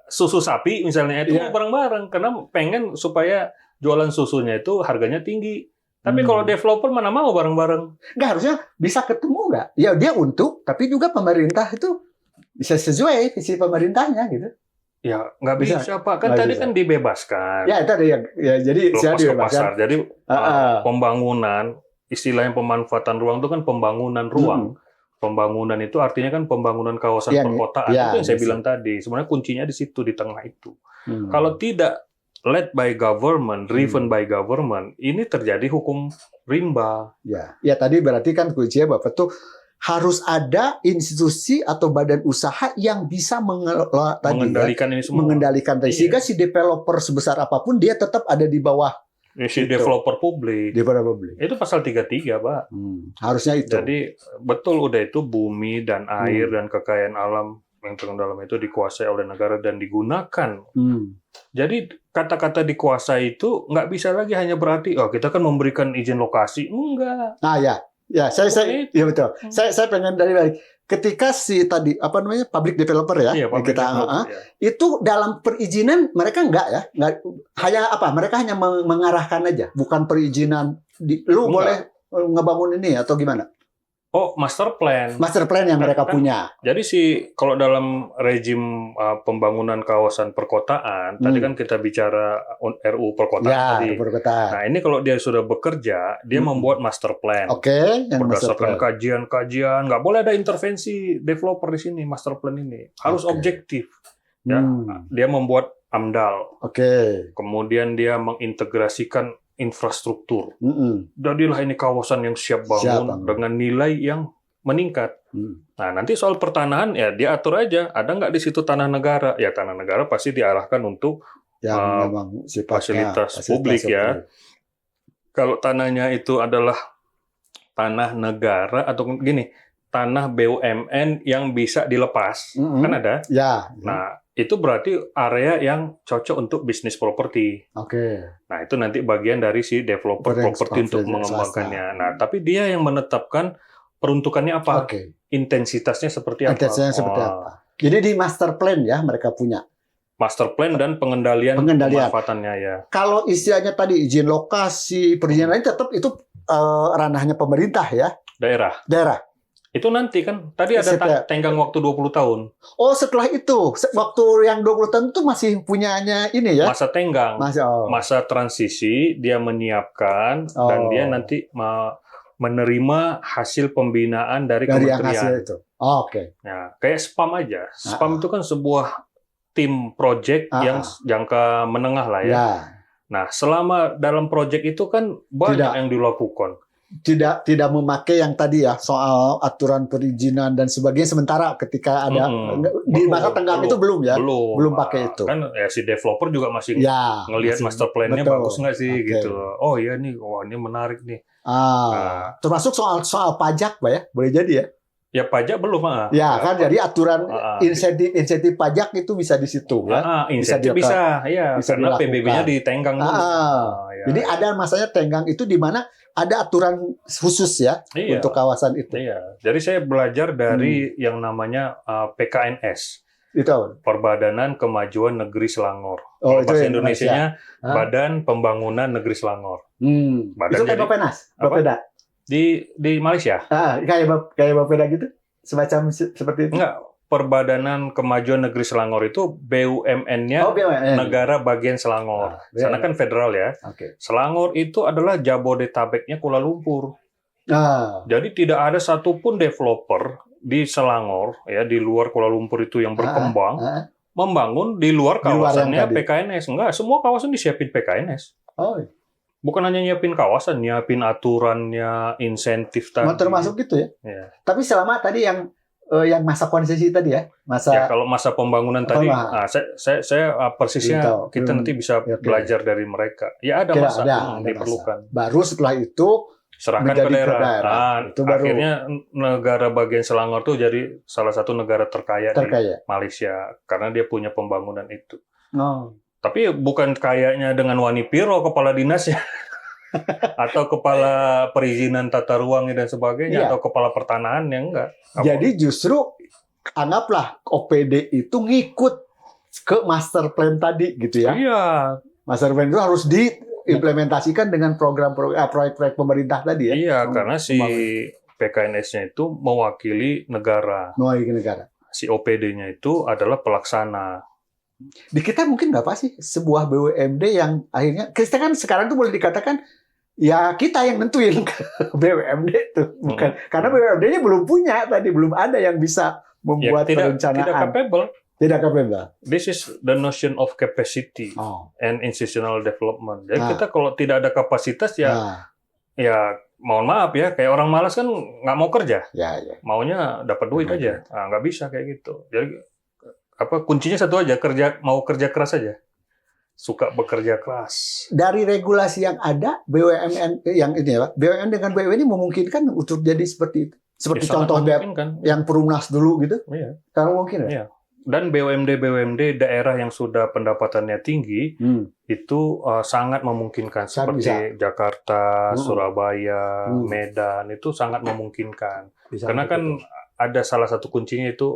susu sapi misalnya itu bareng-bareng karena pengen supaya jualan susunya itu harganya tinggi. Tapi kalau developer mana mau bareng-bareng? Nggak, harusnya bisa ketemu nggak? Ya dia untuk, tapi juga pemerintah itu bisa sesuai visi pemerintahnya gitu. Ya nggak Bisa? bisa Pak, kan Nggak tadi bisa. kan dibebaskan. Ya itu ada ya jadi saya Lepas ke dibebaskan. pasar. Jadi Ah. pembangunan, istilahnya pemanfaatan ruang itu kan pembangunan ruang. Pembangunan itu artinya kan pembangunan kawasan Iya, perkotaan. iya, Itu yang saya iya. bilang tadi. Sebenarnya kuncinya di situ, di tengah itu. Kalau tidak led by government, driven by government, ini terjadi hukum rimba. Ya tadi berarti kan kuncinya Bapak tuh harus ada institusi atau badan usaha yang bisa mengelola tadi Mengendalikan ini semua. mengendalikan tadi. Iya. Sehingga si developer sebesar apapun dia tetap ada di bawah Si Itu. developer publik. developer publik. Itu pasal 33, Pak. Harusnya itu. Jadi betul udah itu bumi dan air dan kekayaan alam yang terdalam itu dikuasai oleh negara dan digunakan. Jadi kata-kata dikuasai itu nggak bisa lagi hanya berarti kita kan memberikan izin lokasi. Enggak. Ah ya saya ya betul. Saya pengen dari ketika si tadi apa namanya public developer ya, Iya, yang kita itu dalam perizinan mereka nggak hanya apa mereka hanya mengarahkan aja, bukan perizinan lu boleh ngebangun ini atau gimana? Oh, master plan. Master plan yang mereka punya. Jadi kalau dalam rejim pembangunan kawasan perkotaan, tadi kan kita bicara RU perkotaan tadi. Perkotaan. Nah, ini kalau dia sudah bekerja, dia membuat master plan. Oke, yang berdasarkan kajian-kajian, nggak boleh ada intervensi developer di sini, master plan ini. Harus objektif. Ya, dia membuat AMDAL. Kemudian dia mengintegrasikan infrastruktur. Jadilah ini kawasan yang siap bangun dengan nilai yang meningkat. Nah, nanti soal pertanahan ya dia atur aja. Ada nggak di situ tanah negara? Ya tanah negara pasti diarahkan untuk fasilitas publik ya. Kalau tanahnya itu adalah tanah negara atau gini, tanah BUMN yang bisa dilepas, kan ada? Ya. Nah, itu berarti area yang cocok untuk bisnis properti. Nah, itu nanti bagian dari si developer properti untuk mengembangkannya. Nah, tapi dia yang menetapkan peruntukannya apa? Intensitasnya seperti apa? Jadi di master plan ya mereka punya. Master plan dan pengendalian. Pemanfaatannya ya. Kalau istilahnya tadi izin lokasi, perizinan lain tetap itu ranahnya pemerintah ya. Daerah. Itu nanti kan, tadi ada tenggang waktu 20 tahun. Oh, setelah itu, waktu yang 20 tahun itu masih punyanya ini ya? Masa tenggang, masa transisi, dia menyiapkan, dan dia nanti menerima hasil pembinaan dari kementerian. Hasil itu. Nah, kayak SPAM aja. SPAM itu kan sebuah tim project yang jangka menengah lah ya. Nah, selama dalam project itu kan banyak yang dilakukan. Tidak memakai yang tadi ya soal aturan perizinan dan sebagainya sementara ketika ada di masa tenggang itu belum pakai itu kan ya si developer juga masih ngelihat master plan-nya bagus nggak sih gitu. Oh iya nih, ini menarik nih. Termasuk soal pajak Pak ya, boleh jadi ya. Ya pajak belum kan jadi aturan insentif pajak itu bisa di situ ya. Insentif bisa karena PBB-nya ditenggang dulu. Jadi ada masanya tenggang itu di mana ada aturan khusus ya untuk kawasan itu. Jadi saya belajar dari yang namanya PKNS. Itu Perbadanan Kemajuan Negeri Selangor. Bahasa Indonesianya Badan Pembangunan Negeri Selangor. Itu kayak Bapeda. Di Malaysia. Kayak Bapeda gitu? Semacam seperti itu? Enggak. Perbadanan Kemajuan Negeri Selangor itu BUMN-nya negara bagian Selangor. Sana kan federal ya. Selangor itu adalah Jabodetabeknya Kuala Lumpur. Jadi tidak ada satupun developer di Selangor ya di luar Kuala Lumpur itu yang berkembang membangun di luar kawasannya PKNS. Enggak, semua kawasan disiapin PKNS. Bukan hanya nyiapin kawasan, nyiapin aturannya, insentif tadi. Termasuk gitu ya. Tapi selama tadi yang masa konsesi tadi ya, kalau masa pembangunan tadi, saya persisnya kita nanti bisa belajar dari mereka. Ya ada masa yang diperlukan. Baru setelah itu serahkan ke daerah. Itu akhirnya negara bagian Selangor tuh jadi salah satu negara terkaya di Malaysia karena dia punya pembangunan itu. Tapi bukan kayaknya dengan Wani Piro kepala dinasnya atau kepala perizinan tata ruang dan sebagainya atau kepala pertanahan yang enggak. Jadi justru anggaplah OPD itu ngikut ke master plan tadi gitu ya. Iya. Master plan itu harus diimplementasikan dengan proyek-proyek pemerintah tadi ya. Iya, karena si PKNS-nya itu mewakili negara. Si OPD-nya itu adalah pelaksana. Di kita mungkin nggak apa sih sebuah BUMD yang akhirnya kita kan sekarang tuh boleh dikatakan ya kita yang nentuin ke BUMD itu bukan karena BUMD-nya belum punya tadi belum ada yang bisa membuat perencanaan. Tidak capable. Tidak capable. This is the notion of capacity and institutional development. Jadi kita kalau tidak ada kapasitas ya mohon maaf ya, kayak orang malas kan nggak mau kerja, maunya dapat duit aja, nggak bisa kayak gitu. Jadi kuncinya satu aja, mau kerja keras aja, suka bekerja keras. Dari regulasi yang ada, BUMN yang ini ya, BUMN dengan BUMN ini memungkinkan untuk jadi seperti itu, seperti contoh yang Perumnas dulu gitu, kalau mungkin ya. Dan BUMD daerah yang sudah pendapatannya tinggi itu sangat memungkinkan seperti Jakarta, Surabaya, Medan itu sangat memungkinkan. Karena kan ada salah satu kuncinya itu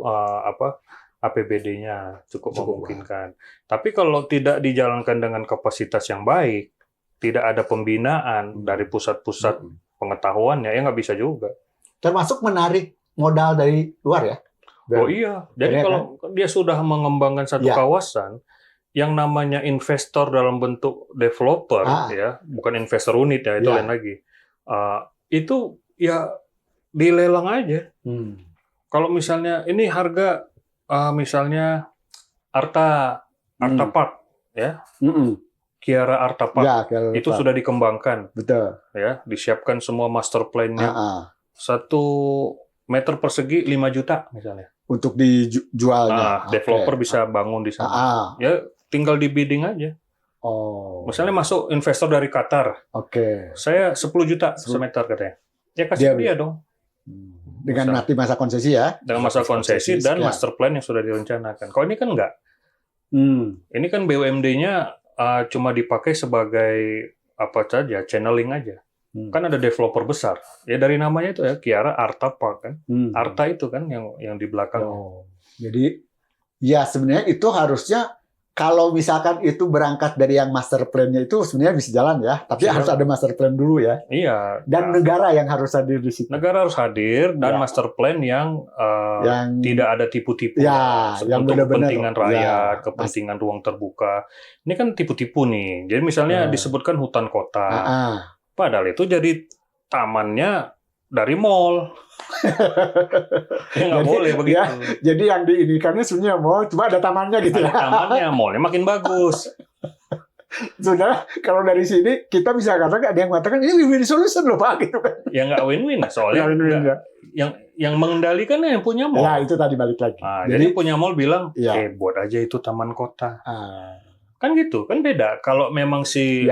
APBD-nya cukup memungkinkan. Tapi kalau tidak dijalankan dengan kapasitas yang baik, tidak ada pembinaan dari pusat-pusat pengetahuannya ya nggak bisa juga. Termasuk menarik modal dari luar ya. Oh iya, jadi kalau dia sudah mengembangkan satu kawasan, yang namanya investor dalam bentuk developer, ya, bukan investor unit ya, itu lain lagi. Itu ya dilelang aja. Kalau misalnya ini harga, misalnya Arta Park, ya, Kiara Arta Park, itu sudah dikembangkan, ya, disiapkan semua master plan-nya, 1 meter persegi 5 juta misalnya. Untuk dijualnya. Developer bisa bangun di sana. Ya, tinggal di bidding aja. Misalnya masuk investor dari Qatar. Saya 10 juta semeter katanya. Ya kasih dia dong. Dengan nanti masa konsesi ya. Dengan masa konsesi dan master plan yang sudah direncanakan. Kalau ini kan enggak. Ini kan BUMD-nya cuma dipakai sebagai apa saja, channeling aja. Kan ada developer besar. Ya dari namanya itu ya, Kiara Arta Park kan. Arta itu kan yang di belakang. Jadi ya sebenarnya itu harusnya kalau misalkan itu berangkat dari yang master plan-nya itu sebenarnya bisa jalan ya. Tapi harus ada master plan dulu ya. Iya. Dan negara yang harus hadir di situ. Negara harus hadir dan master plan yang tidak ada tipu-tipu. Yang untuk kepentingan rakyat, kepentingan ruang terbuka. Ini kan tipu-tipu nih. Jadi misalnya disebutkan hutan kota. Padahal itu jadi tamannya dari mall. Ya nggak boleh begitu. Jadi yang diinikannya sebenarnya mall, cuma ada tamannya gitu ya. Tamannya, mallnya makin bagus. Sudah, kalau dari sini kita bisa katakan ada yang mengatakan ini win-win solution loh Pak gitu kan. Ya nggak win-win soalnya. Yang mengendalikan yang punya mall. Ya itu tadi balik lagi. Jadi punya mall bilang, buat aja itu taman kota. Kan gitu, kan beda. Kalau memang si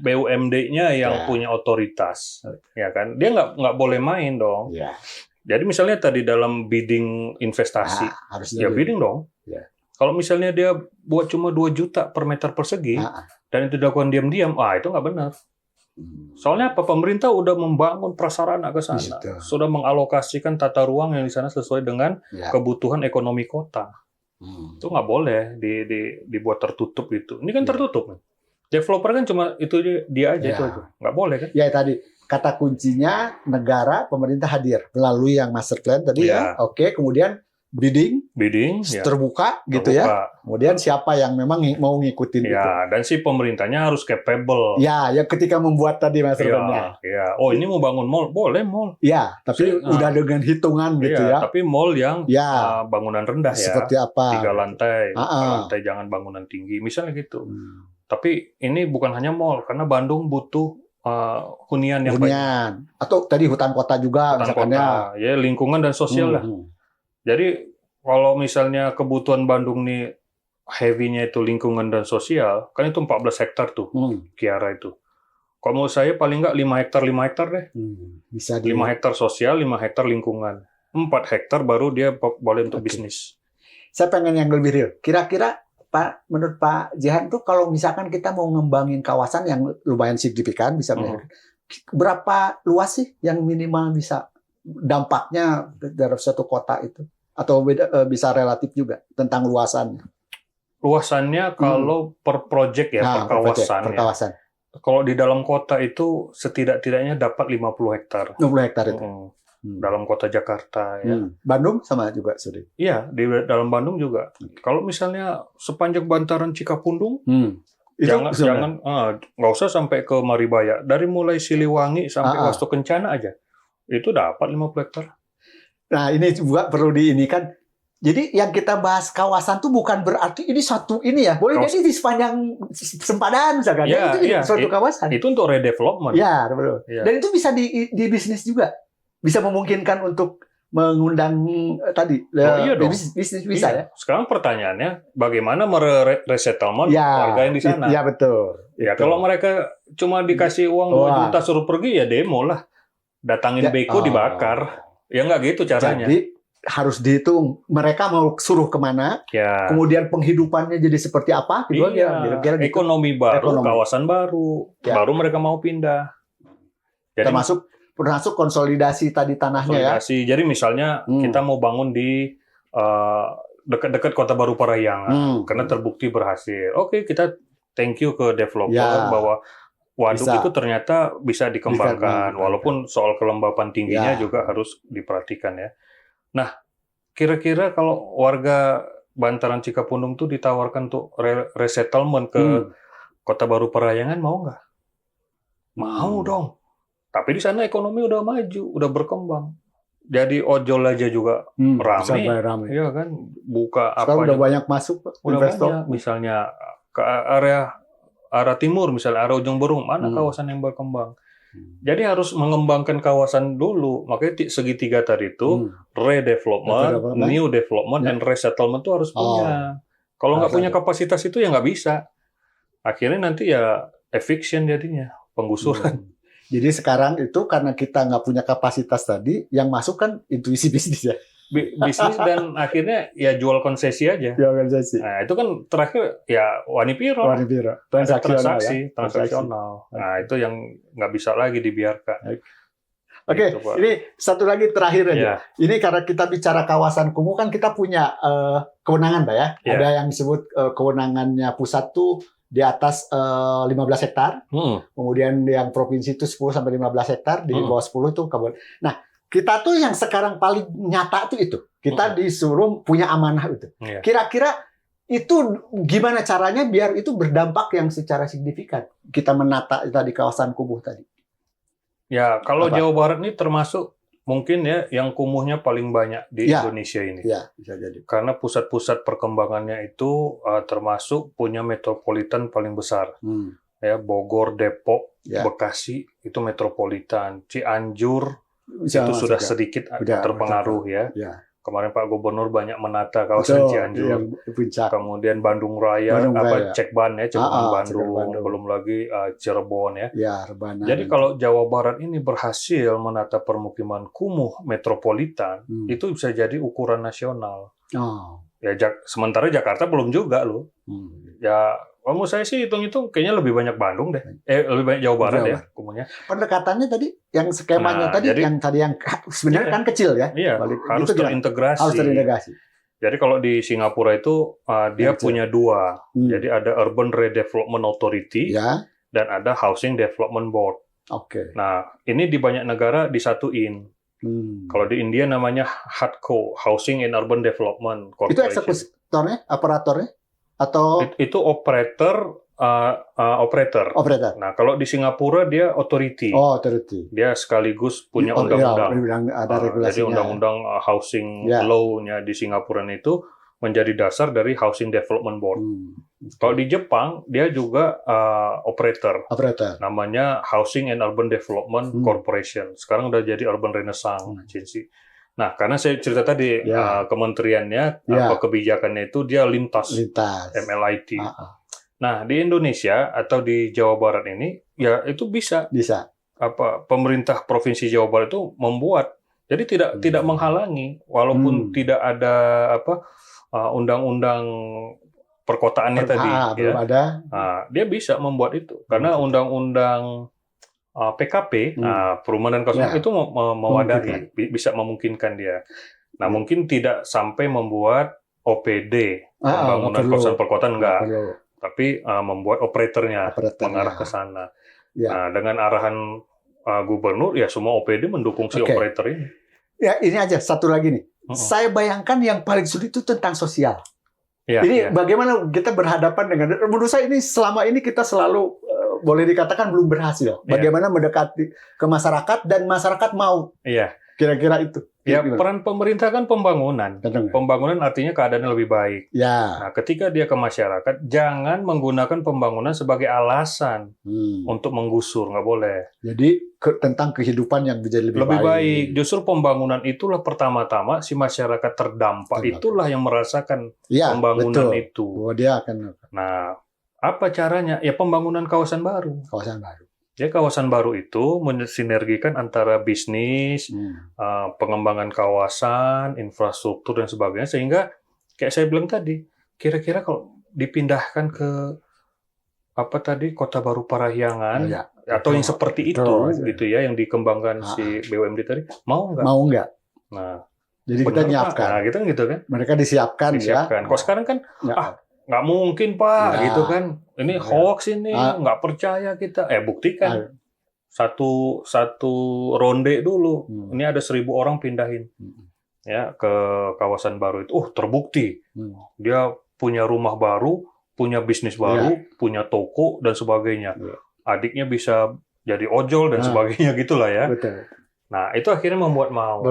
BUMD-nya yang punya otoritas, ya kan, dia nggak boleh main dong. Jadi misalnya tadi dalam bidding investasi, ya bidding dong. Kalau misalnya dia buat cuma 2 juta per meter persegi, dan itu dilakukan diam-diam, itu nggak benar. Soalnya apa? Pemerintah udah membangun prasarana ke sana, sudah mengalokasikan tata ruang yang di sana sesuai dengan kebutuhan ekonomi kota. Itu nggak boleh dibuat tertutup gitu. Ini kan tertutup. Developer kan cuma itu dia aja itu aja. Nggak boleh kan? Ya tadi kata kuncinya negara, pemerintah hadir melalui yang master plan tadi ya. Kemudian bidding terbuka gitu ya. Kemudian siapa yang memang mau ngikutin itu. Dan si pemerintahnya harus capable. Yang ketika membuat tadi master plan-nya. Oh, ini mau bangun mall, boleh mall. Tapi udah dengan hitungan gitu ya. Tapi mall yang bangunan rendah ya. Seperti apa? 3 lantai, 4 lantai, jangan bangunan tinggi, misalnya gitu. Tapi ini bukan hanya mall, karena Bandung butuh hunian yang banyak. Atau tadi hutan kota juga kota. Ya, lingkungan dan sosial lah. Jadi kalau misalnya kebutuhan Bandung nih heavy-nya itu lingkungan dan sosial, kan itu 14 hektar tuh, Kiara itu. Kalau menurut saya paling nggak 5 hektar deh. Bisa 5 hektar sosial, 5 hektar lingkungan. 4 hektar baru dia boleh untuk bisnis. Saya pengen yang lebih real. Kira-kira menurut Pak Jihan tuh kalau misalkan kita mau ngembangin kawasan yang lumayan signifikan, bisa berapa luas sih yang minimal bisa dampaknya dari satu kota itu? Atau bisa relatif juga tentang luasannya? Luasannya kalau per project ya, per kawasan. Kalau di dalam kota itu setidak-tidaknya dapat 50 hektar. 50 hektar itu. dalam kota Jakarta ya. Bandung sama juga sudah. Iya, di dalam Bandung juga. Kalau misalnya sepanjang bantaran Cikapundung, Itu jangan nggak usah sampai ke Maribaya. Dari mulai Siliwangi sampai Wastu Kencana aja, itu dapat 50 hektar. Nah, ini juga perlu diinikan. Jadi yang kita bahas kawasan tuh bukan berarti ini satu ini ya. Boleh jadi di sepanjang sempadan misalkan. Ya, itu jadi suatu kawasan. Itu untuk redevelopment. Ya, betul. Ya. Dan itu bisa di bisnis juga. Bisa memungkinkan untuk mengundang tadi. Iya dong. Bisnis bisa ya. Sekarang pertanyaannya, bagaimana meresettlement warga yang di sana? Iya, betul. Ya, kalau mereka cuma dikasih uang 2 juta suruh pergi, ya demo lah. Datangin beko dibakar. Ya nggak gitu caranya. Jadi harus dihitung mereka mau suruh kemana, kemudian penghidupannya jadi seperti apa, gitu aja. Kira-kira gitu. Ekonomi baru, kawasan baru, baru mereka mau pindah. Jadi, termasuk konsolidasi tadi tanahnya ya. Jadi misalnya kita mau bangun di dekat-dekat Kota Baru Parahyangan, karena terbukti berhasil. Oke, kita thank you ke developer bahwa waduk itu ternyata bisa dikembangkan, walaupun soal kelembapan tingginya juga harus diperhatikan ya. Nah, kira-kira kalau warga bantaran Cikapundung tuh ditawarkan untuk resettlement ke Kota Baru Parahyangan, mau nggak? Mau dong. Tapi di sana ekonomi udah maju, udah berkembang. Jadi ojol aja juga rame. Iya kan, buka apa? Sekarang udah banyak masuk investor. Banyak. Misalnya ke arah timur, misalnya arah Ujung Berung, mana kawasan yang berkembang. Jadi harus mengembangkan kawasan dulu. Makanya segitiga tadi itu redevelopment, new development, and resettlement itu harus punya. Kalau nggak punya kapasitas itu ya nggak bisa. Akhirnya nanti ya eviction jadinya, penggusuran. Jadi sekarang itu karena kita nggak punya kapasitas tadi, yang masuk kan intuisi bisnis ya. Bisnis dan akhirnya ya jual konsesi aja. Jual konsesi. Nah, itu kan terakhir ya Wanipiro. Transaksional. Nah, itu yang nggak bisa lagi dibiarkan. Oke, gitu, ini satu lagi terakhir aja. Ini karena kita bicara kawasan kumuh kan kita punya kewenangan, Pak ya. Ada yang disebut kewenangannya pusat tuh di atas 15 hektar. Kemudian yang provinsi itu 10 sampai 15 hektar, di bawah 10 itu kabupaten. Nah, kita tuh yang sekarang paling nyata tuh itu. Kita disuruh punya amanah itu. Kira-kira itu gimana caranya biar itu berdampak yang secara signifikan? Kita menata di kawasan kumuh tadi. Ya, kalau Jawa Barat ini termasuk mungkin ya yang kumuhnya paling banyak di Indonesia ini. Ya, bisa jadi. Karena pusat-pusat perkembangannya itu termasuk punya metropolitan paling besar. Ya, Bogor, Depok, Bekasi itu metropolitan. Cianjur itu sudah sedikit terpengaruh ya. Kemarin Pak Gubernur banyak menata kawasan Cianjur. Kemudian Bandung Raya, Cekban ya, Bandung, belum lagi Cirebon ya. Jadi kalau Jawa Barat ini berhasil menata permukiman kumuh metropolitan, itu bisa jadi ukuran nasional. Ya, sementara Jakarta belum juga loh. Ya, kalau saya sih hitung-hitung kayaknya lebih banyak Bandung deh. Lebih banyak Jawa Barat ya kumuhnya. Pendekatannya tadi yang skemanya yang sebenarnya kan kecil ya. Iya, harus terintegrasi. Jadi kalau di Singapura itu dia punya 2. Jadi ada Urban Redevelopment Authority dan ada Housing Development Board. Nah, ini di banyak negara disatuin. Kalau di India namanya HUDCO, Housing and Urban Development Corporation. Itu eksekutornya, operatornya? Atau itu operator. Nah, kalau di Singapura dia authority. Dia sekaligus punya undang-undang. Ada regulasinya. Jadi undang-undang housing law-nya di Singapura itu menjadi dasar dari Housing Development Board. Kalau di Jepang dia juga operator. Namanya Housing and Urban Development Corporation. Sekarang udah jadi Urban Renaissance Agency. Nah, karena saya cerita tadi kementeriannya kebijakannya itu dia lintas. MLIT. Nah, di Indonesia atau di Jawa Barat ini ya itu bisa. Pemerintah Provinsi Jawa Barat itu membuat. Jadi tidak menghalangi walaupun tidak ada undang-undang perkotaannya tadi belum ada. Nah, dia bisa membuat itu karena undang-undang PKP, perumahan dan kawasan itu mewadahi, bisa memungkinkan dia. Nah, mungkin tidak sampai membuat OPD, pembangunan kawasan perkotaan enggak, tapi membuat operatornya mengarah ke sana. Nah, dengan arahan gubernur, ya semua OPD mendukung si operator ini. Ya ini aja satu lagi nih. Saya bayangkan yang paling sulit itu tentang sosial. Ya, ini bagaimana kita berhadapan dengan, menurut saya ini selama ini kita selalu boleh dikatakan belum berhasil. Bagaimana mendekati ke masyarakat dan masyarakat mau. Iya. Kira-kira itu. Ya, peran pemerintah kan pembangunan. Pembangunan artinya keadaannya lebih baik. Ya. Nah, ketika dia ke masyarakat, jangan menggunakan pembangunan sebagai alasan untuk menggusur, nggak boleh. Jadi tentang kehidupan yang menjadi lebih baik. Justru pembangunan itulah pertama-tama si masyarakat terdampak itulah yang merasakan pembangunan itu. Oh, dia akan. Nah, apa caranya? Ya pembangunan kawasan baru. Kawasan baru. Ya, kawasan baru itu mensinergikan antara bisnis, pengembangan kawasan, infrastruktur, dan sebagainya. Sehingga, kayak saya bilang tadi, kira-kira kalau dipindahkan ke Kota Baru Parahyangan, atau yang seperti itu, gitu ya, yang dikembangkan si BUMD tadi, mau nggak? Mau nggak? Nah, jadi kita nyiapkan. Nah, gitu kan? Mereka disiapkan. Ya. Kalau sekarang kan, nggak mungkin, Pak, gitu kan. Ini hoax ini, nggak percaya kita. Buktikan. Satu ronde dulu. Ini ada 1.000 orang pindahin ya ke kawasan baru itu. Terbukti. Dia punya rumah baru, punya bisnis baru, punya toko, dan sebagainya. Adiknya bisa jadi ojol, dan sebagainya, gitulah ya. Betul. Nah, itu akhirnya membuat mau.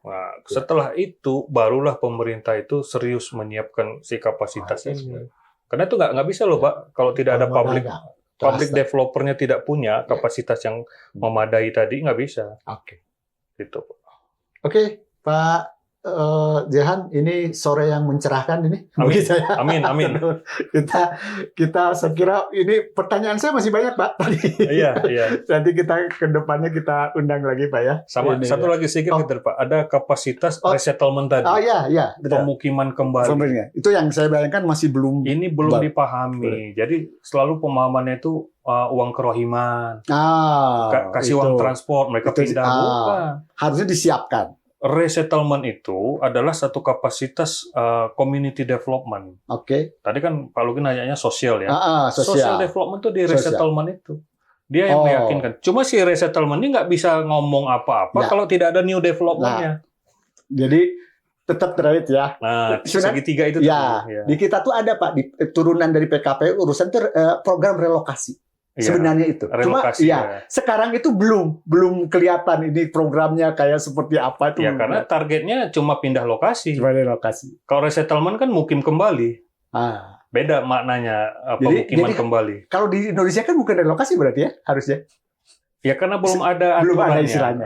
Nah, setelah itu, barulah pemerintah itu serius menyiapkan si kapasitas ini. Karena itu nggak bisa loh, Pak, kalau tidak ada public developernya tidak punya kapasitas yang memadai tadi, nggak bisa. Oke. Gitu. Oke, Pak Jehan, ini sore yang mencerahkan ini. Amin. Amin. Kita saya kira ini pertanyaan saya masih banyak, Pak. Iya. Nanti kita ke depannya kita undang lagi, Pak ya. Sama ini, satu lagi sedikit, Pak. Ada kapasitas resettlement tadi. Iya. Pemukiman kembali. Itu yang saya bayangkan masih belum. Ini belum dipahami. Jadi selalu pemahamannya itu uang kerohiman. Kasih uang transport, mereka pindah. Bukan. Harusnya disiapkan. Resettlement itu adalah satu kapasitas community development. Oke. Tadi kan Pak Luki nanyanya sosial ya. Sosial. Social development itu di resettlement itu. Dia yang meyakinkan. Cuma si resettlement ini nggak bisa ngomong apa-apa kalau tidak ada new development-nya. Jadi tetap terkait ya. Nah, segitiga itu. Ya. Di kita tuh ada, Pak, di turunan dari PKP urusan program relokasi. Sebenarnya itu. Relokasi, cuma sekarang itu belum kelihatan ini programnya kayak seperti apa itu. Ya, karena targetnya cuma pindah lokasi. Kalau resettlement kan mukim kembali. Beda maknanya pemukiman kembali. Kalau di Indonesia kan bukan relokasi berarti ya, harusnya. Ya karena belum ada aturannya. Istilahnya.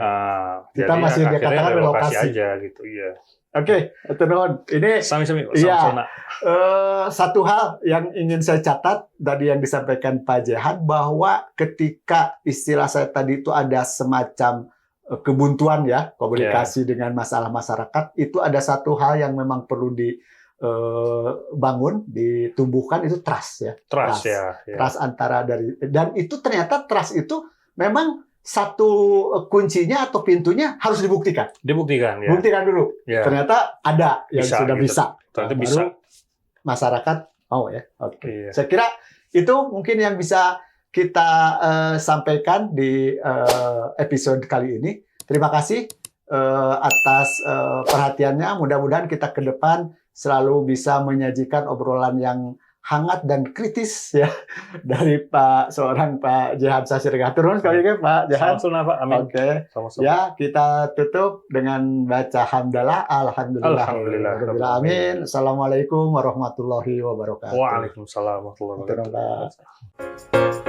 Kita jadi masih dikatakan relokasi aja gitu, iya. Oke, teman-teman. Ini satu hal yang ingin saya catat tadi yang disampaikan Pak Jehan, bahwa ketika istilah saya tadi itu ada semacam kebuntuan ya, komunikasi dengan masalah masyarakat, itu ada satu hal yang memang perlu dibangun, ditumbuhkan, itu trust ya. Trust antara dan itu ternyata trust itu memang satu kuncinya atau pintunya harus dibuktikan. Buktikan dulu. Ternyata ada yang sudah bisa. Ternyata bisa. Masyarakat mau ya. Oke. Saya kira itu mungkin yang bisa kita sampaikan di episode kali ini. Terima kasih atas perhatiannya. Mudah-mudahan kita ke depan selalu bisa menyajikan obrolan yang hangat dan kritis ya dari seorang Pak Jehan Sasiregar. Turun sekali lagi Pak Jehan. Sama-sama, Pak. Amin. Oke. Ya, kita tutup dengan baca hamdalah. Alhamdulillah. Amin. Assalamualaikum warahmatullahi wabarakatuh. Waalaikumsalam warahmatullahi wabarakatuh.